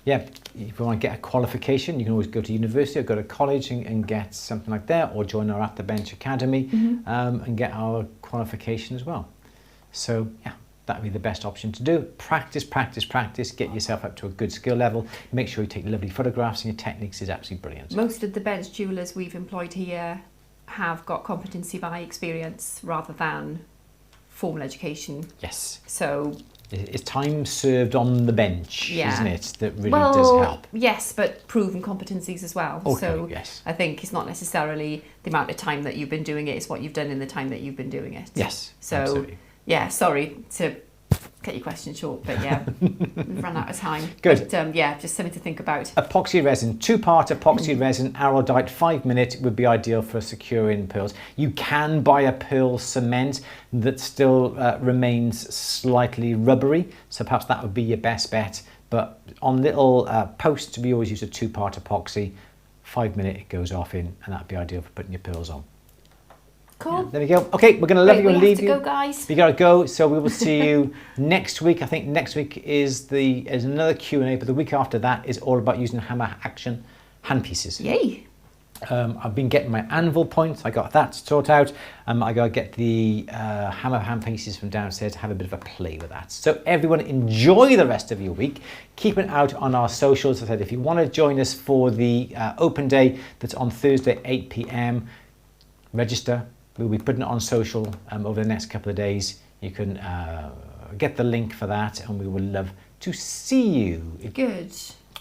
Yeah, if you want to get a qualification, you can always go to university or go to college and get something like that, or join our At The Bench Academy and get our qualification as well. So, yeah, that would be the best option to do. Practice, practice, practice, get yourself up to a good skill level. Make sure you take lovely photographs, and your techniques is absolutely brilliant. Most of the bench jewellers we've employed here have got competency by experience rather than formal education. Yes. So... It's time served on the bench, isn't it, that really well, does help. Yes, but proven competencies as well. Okay, so yes. I think it's not necessarily the amount of time that you've been doing it, it's what you've done in the time that you've been doing it. Yes, so, absolutely. Yeah, sorry to cut your question short, but yeah, we've run out of time. Good. But yeah, just something to think about. Epoxy resin, 2-part epoxy resin, araldite, 5 minute would be ideal for securing pearls. You can buy a pearl cement that still remains slightly rubbery, so perhaps that would be your best bet. But on little posts, we always use a 2-part epoxy. 5 minute it goes off in, and that'd be ideal for putting your pearls on. Cool. Yeah, there we go. Okay, we're going to love you and leave you. We have to go, guys. We got to go, so we will see you next week. I think next week is another Q&A, but the week after that is all about using hammer action handpieces. Yay. I've been getting my anvil points. I got that sorted out. I got to get the hammer handpieces from downstairs to have a bit of a play with that. So everyone enjoy the rest of your week. Keep it out on our socials. As I said, if you want to join us for the open day that's on Thursday, 8 p.m, register. We'll be putting it on social over the next couple of days. You can get the link for that, and we would love to see you. Good.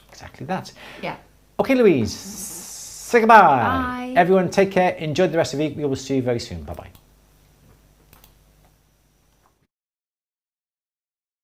Exactly that. Yeah. Okay, Louise, say goodbye. Bye. Everyone, take care. Enjoy the rest of the week. We will see you very soon. Bye-bye.